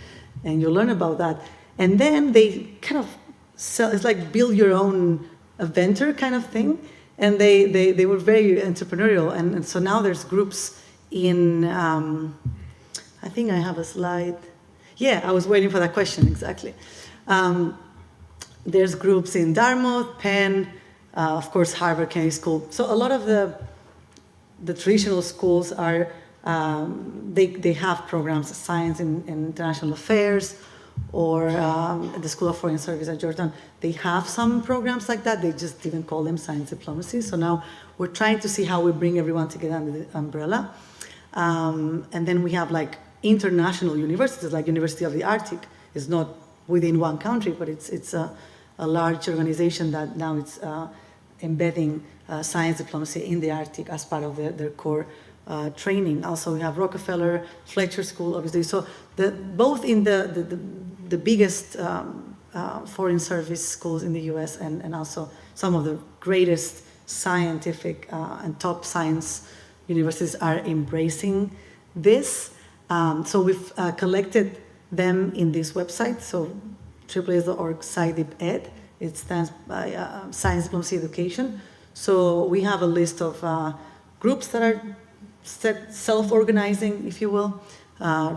you learn about that. And then they kind of sell, it's like build your own venture kind of thing, and they were very entrepreneurial, and so now there's groups in, I think I have a slide. Yeah, I was waiting for that question, exactly. There's groups in Dartmouth, Penn, of course, Harvard Kennedy School. So a lot of the traditional schools are, they have programs, science and international affairs, or the School of Foreign Service at Georgetown. They have some programs like that. They just didn't call them science diplomacy. So now we're trying to see how we bring everyone together under the umbrella. And then we have like international universities, like University of the Arctic. It's not within one country, but it's a large organization that now it's embedding science diplomacy in the Arctic as part of their core training. Also, we have Rockefeller, Fletcher School, obviously. So both in the biggest foreign service schools in the US and also some of the greatest scientific and top science universities are embracing this. So we've collected them in this website. So AAAS.org CTBT. It stands by Science Diplomacy Education. So we have a list of groups that are self-organizing, if you will,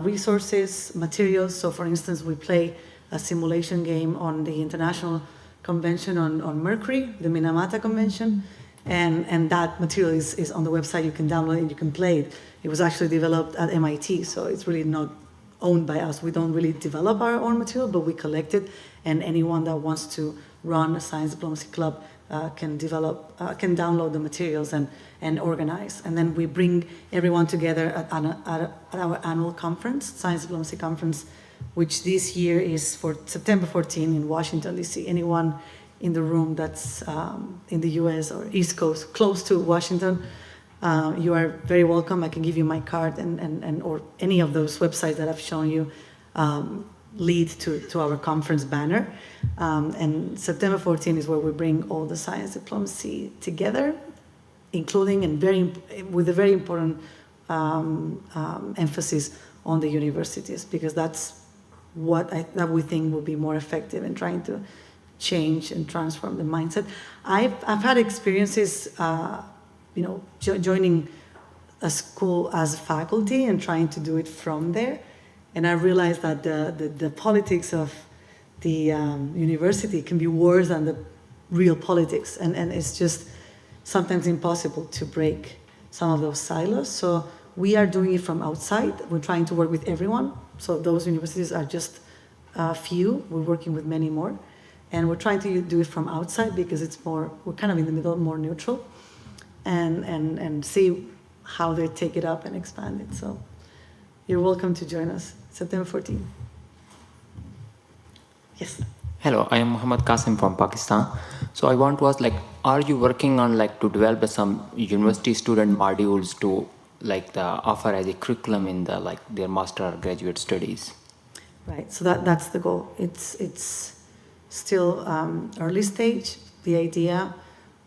resources, materials. So for instance, we play a simulation game on the International Convention on Mercury, the Minamata Convention, and that material is on the website. You can download it and you can play it. It was actually developed at MIT, so it's really not owned by us. We don't really develop our own material, but we collect it, and anyone that wants to run a science diplomacy club can download the materials and organize. And then we bring everyone together at our annual conference, Science Diplomacy Conference, which this year is for September 14 in Washington, D.C. Anyone in the room that's in the U.S. or East Coast, close to Washington, you are very welcome. I can give you my card and or any of those websites that I've shown you lead to our conference banner. And September 14 is where we bring all the science diplomacy together, including with a very important emphasis on the universities, because that's that we think will be more effective in trying to change and transform the mindset. I've had experiences, joining a school as faculty and trying to do it from there, and I realized that the politics of the university can be worse than the real politics, and it's just sometimes impossible to break some of those silos. So we are doing it from outside. We're trying to work with everyone. So those universities are just a few. We're working with many more. And we're trying to do it from outside because we're kind of in the middle, more neutral, and see how they take it up and expand it. So you're welcome to join us, September 14th. Yes. Hello, I am Muhammad Qasim from Pakistan. So I want to ask, are you working on to develop some university student modules to offer as a curriculum in their master or graduate studies? Right. So that's the goal. It's still early stage. The idea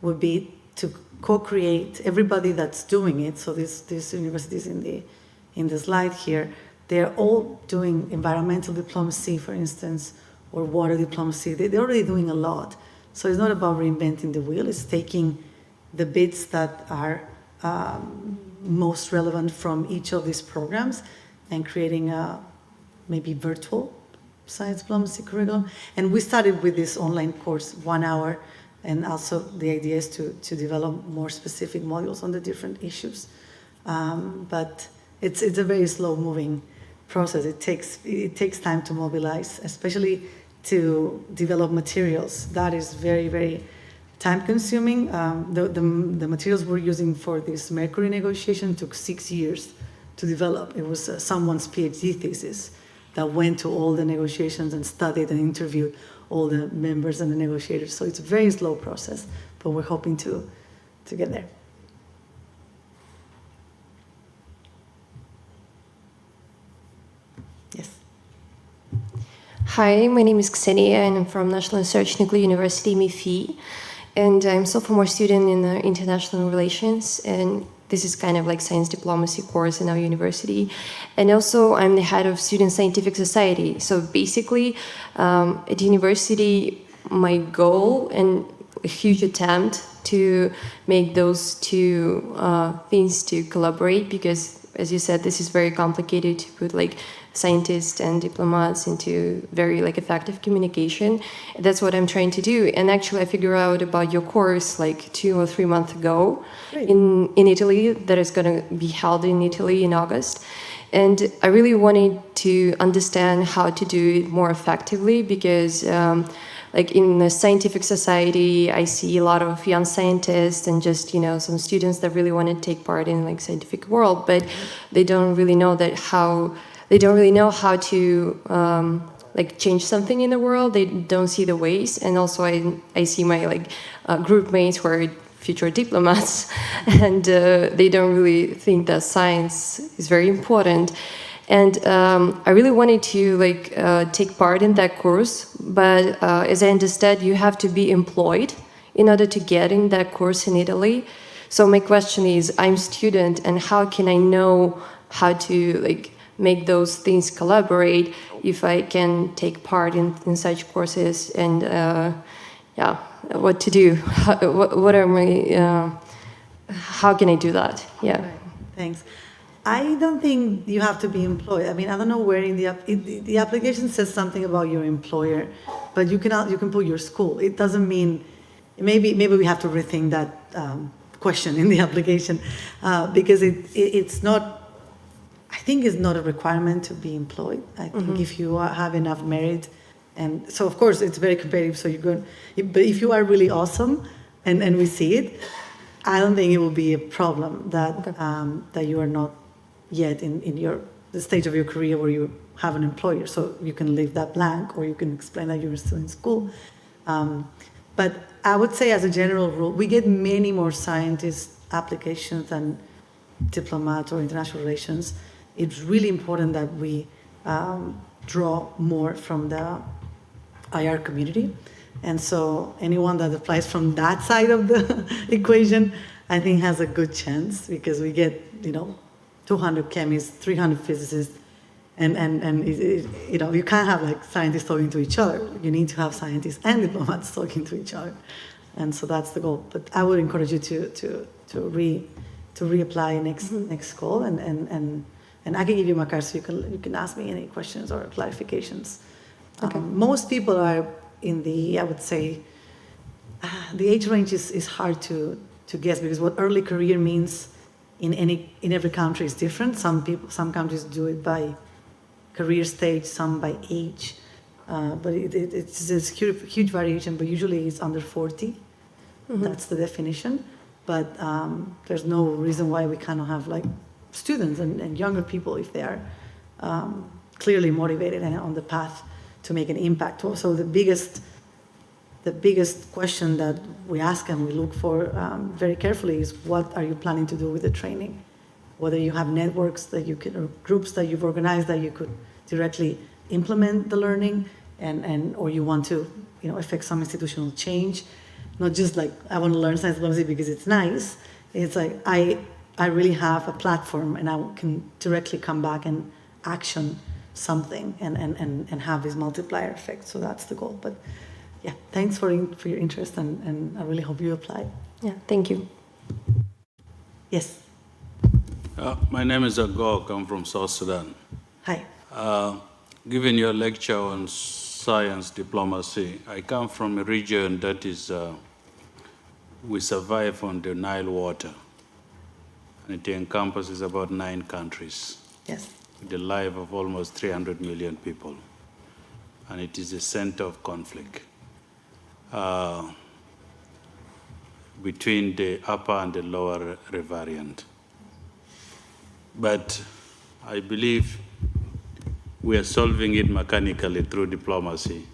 would be to co-create everybody that's doing it. So these universities in the slide here, they're all doing environmental diplomacy, for instance, or water diplomacy. They're already doing a lot. So it's not about reinventing the wheel. It's taking the bits that are most relevant from each of these programs and creating a maybe virtual science diplomacy curriculum. And we started with this online course, 1 hour, and also the idea is to develop more specific modules on the different issues. But it's a very slow-moving process. It takes time to mobilize, especially to develop materials. That is very, very time-consuming. The materials we're using for this Mercury negotiation took 6 years to develop. It was someone's PhD thesis that went to all the negotiations and studied and interviewed all the members and the negotiators. So it's a very slow process, but we're hoping to get there. Yes. Hi, my name is Ksenia and I'm from National Research Nuclear University, MIFI. And I'm sophomore student in international relations, and this is kind of like science diplomacy course in our university. And also I'm the head of Student Scientific Society. So basically at university, my goal and a huge attempt to make those two things to collaborate, because as you said, this is very complicated to put scientists and diplomats into very effective communication. That's what I'm trying to do. And actually I figured out about your course 2 or 3 months ago in Italy, that is going to be held in Italy in August. And I really wanted to understand how to do it more effectively, because in the scientific society, I see a lot of young scientists and just, some students that really want to take part in scientific world, but they don't really know how to change something in the world. They don't see the ways. And also I see my group mates who are future diplomats, and they don't really think that science is very important. And I really wanted to take part in that course, but as I understand, you have to be employed in order to get in that course in Italy. So my question is, I'm a student, and how can I know how to make those things collaborate if I can take part in such courses, and what to do? What are my? How can I do that? Yeah. Right. Thanks. I don't think you have to be employed. I mean, I don't know where in the application says something about your employer, but you can put your school. It doesn't mean. Maybe we have to rethink that question in the application because it's not. I think it's not a requirement to be employed. I think if you have enough merit, and so of course it's very competitive. So but if you are really awesome, and we see it, I don't think it will be a problem that that you are not yet in the stage of your career where you have an employer, so you can leave that blank, or you can explain that you're still in school. But I would say, as a general rule, we get many more scientist applications than diplomats or international relations. It's really important that we draw more from the IR community. And so anyone that applies from that side of the equation, I think has a good chance, because we get, 200 chemists, 300 physicists, and you can't have like scientists talking to each other. You need to have scientists and diplomats talking to each other. And so that's the goal. But I would encourage you to reapply next call, and I can give you my card, so you can ask me any questions or clarifications. Okay. Most people are in the, I would say, the age range is hard to guess, because what early career means in every country is different. Some countries do it by career stage, some by age, but it's a huge variation. But usually it's under 40. Mm-hmm. That's the definition. But there's no reason why we cannot have like students and younger people, if they are clearly motivated and on the path to make an impact. So the biggest question that we ask and we look for very carefully is, what are you planning to do with the training? Whether you have networks that you could, or groups that you've organized that you could directly implement the learning, or you want to affect some institutional change. Not just like, I want to learn science diplomacy because it's nice. It's like, I really have a platform, and I can directly come back and action something and have this multiplier effect. So that's the goal. But yeah, thanks for your interest, and I really hope you apply. Yeah, thank you. Yes. My name is Agok. I'm from South Sudan. Hi. Given your lecture on science diplomacy, I come from a region that is, we survive on the Nile water. And it encompasses about 9 countries. Yes. The life of almost 300 million people. And it is a center of conflict between the upper and the lower rivariant. But I believe we are solving it mechanically through diplomacy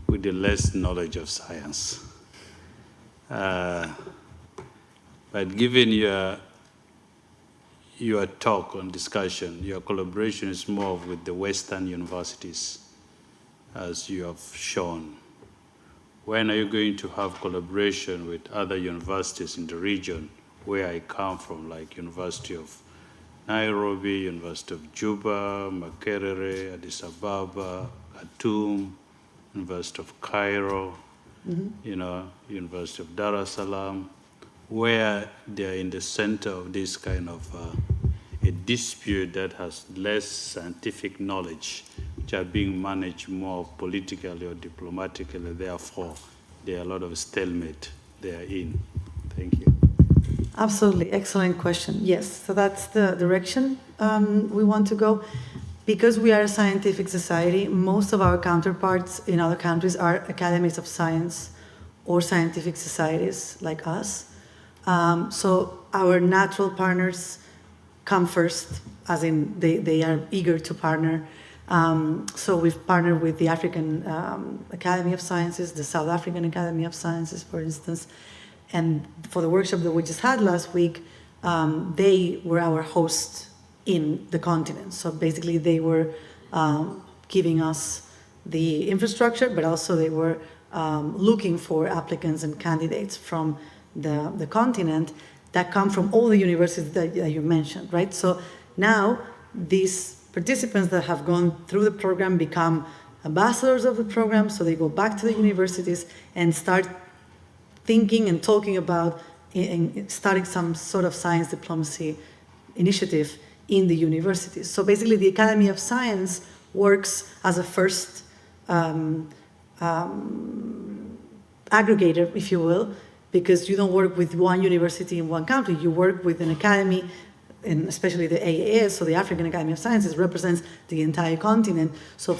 with the less knowledge of science. But given your talk on discussion, your collaboration is more with the Western universities, as you have shown. When are you going to have collaboration with other universities in the region where I come from, like University of Nairobi, University of Juba, Makerere, Addis Ababa, Khartoum, University of Cairo, University of Dar es Salaam, where they are in the center of this kind of a dispute that has less scientific knowledge, which are being managed more politically or diplomatically. Therefore, there are a lot of stalemate they are in. Thank you. Absolutely. Excellent question. Yes. So that's the direction we want to go. Because we are a scientific society, most of our counterparts in other countries are academies of science or scientific societies like us. So our natural partners come first, as in they are eager to partner. So we've partnered with the African Academy of Sciences, the South African Academy of Sciences, for instance. And for the workshop that we just had last week, they were our host in the continent. So basically they were giving us the infrastructure, but also they were looking for applicants and candidates from the continent that come from all the universities that you mentioned, right? So now these participants that have gone through the program become ambassadors of the program, so they go back to the universities and start thinking and talking about starting some sort of science diplomacy initiative in the universities. So basically the Academy of Science works as a first aggregator, if you will, because you don't work with one university in one country, you work with an academy, and especially the AAAS, so the African Academy of Sciences, represents the entire continent. So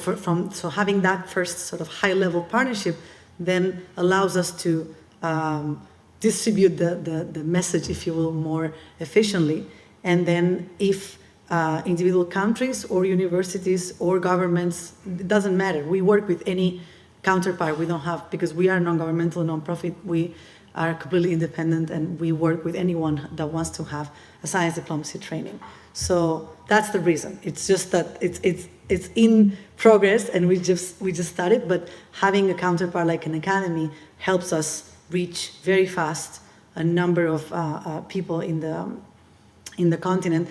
so having that first sort of high-level partnership then allows us to distribute the message, if you will, more efficiently. And then if individual countries or universities or governments, it doesn't matter. We work with any counterpart. We don't have, because we are non-governmental, non-profit, we are completely independent, and we work with anyone that wants to have a science diplomacy training. So that's the reason. It's just that it's in progress, and we just started, but having a counterpart like an academy helps us reach very fast a number of people in the continent,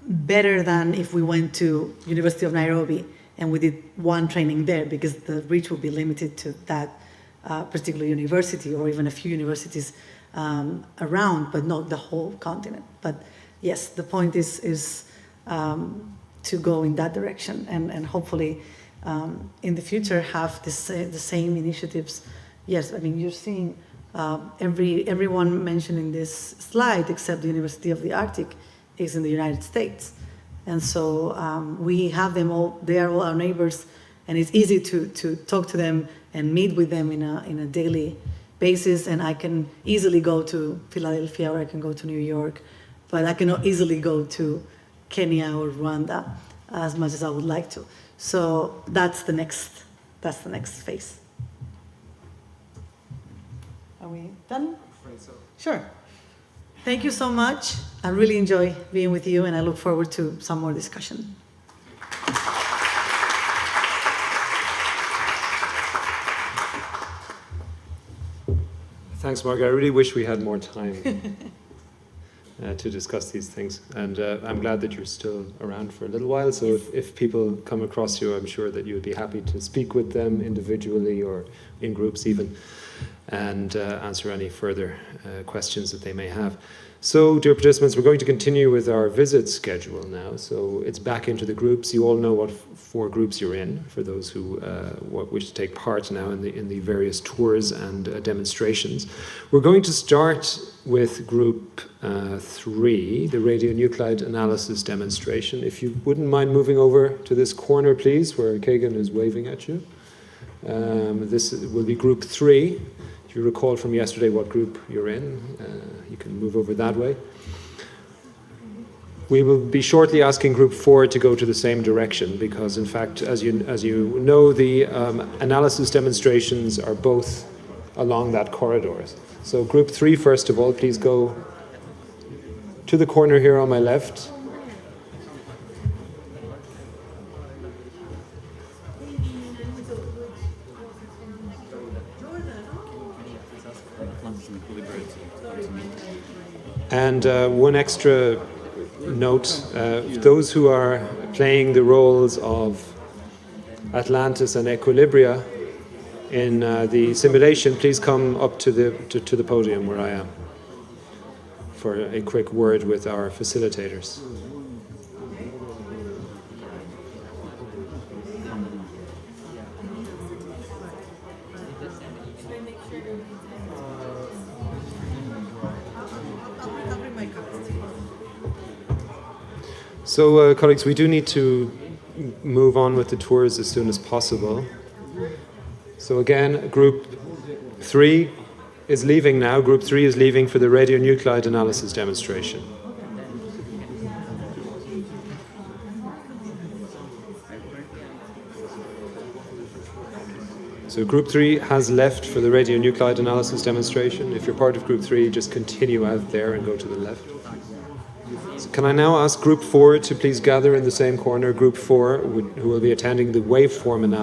better than if we went to University of Nairobi and we did one training there, because the reach would be limited to that particular university, or even a few universities around, but not the whole continent. But yes, the point is to go in that direction, and hopefully in the future have the same initiatives. Yes, I mean, you're seeing everyone mentioned in this slide, except the University of the Arctic, is in the United States. And so we have them all, they are all our neighbors, and it's easy to talk to them and meet with them in a daily basis. And I can easily go to Philadelphia, or I can go to New York, but I cannot easily go to Kenya or Rwanda as much as I would like to. So that's the next phase. Are we done? Sure. Thank you so much. I really enjoy being with you, and I look forward to some more discussion. Thanks, Margaret. I really wish we had more time to discuss these things. And I'm glad that you're still around for a little while. So if people come across you, I'm sure that you would be happy to speak with them individually or in groups even, and answer any further questions that they may have. So, dear participants, we're going to continue with our visit schedule now. So it's back into the groups. You all know what 4 groups you're in, for those who wish to take part now in the various tours and demonstrations. We're going to start with group 3, the radionuclide analysis demonstration. If you wouldn't mind moving over to this corner, please, where Kagan is waving at you. This will be group 3. If you recall from yesterday what group you're in, you can move over that way. We will be shortly asking group 4 to go to the same direction, because in fact, as you know, the analysis demonstrations are both along that corridor. So group 3, first of all, please go to the corner here on my left. And one extra note, those who are playing the roles of Atlantis and Equilibria in the simulation, please come up to the podium where I am for a quick word with our facilitators. So, colleagues, we do need to move on with the tours as soon as possible. So again, group 3 is leaving now. Group 3 is leaving for the radionuclide analysis demonstration. So group 3 has left for the radionuclide analysis demonstration. If you're part of group 3, just continue out there and go to the left. So can I now ask group 4 to please gather in the same corner? Group 4, who will be attending the waveform analysis.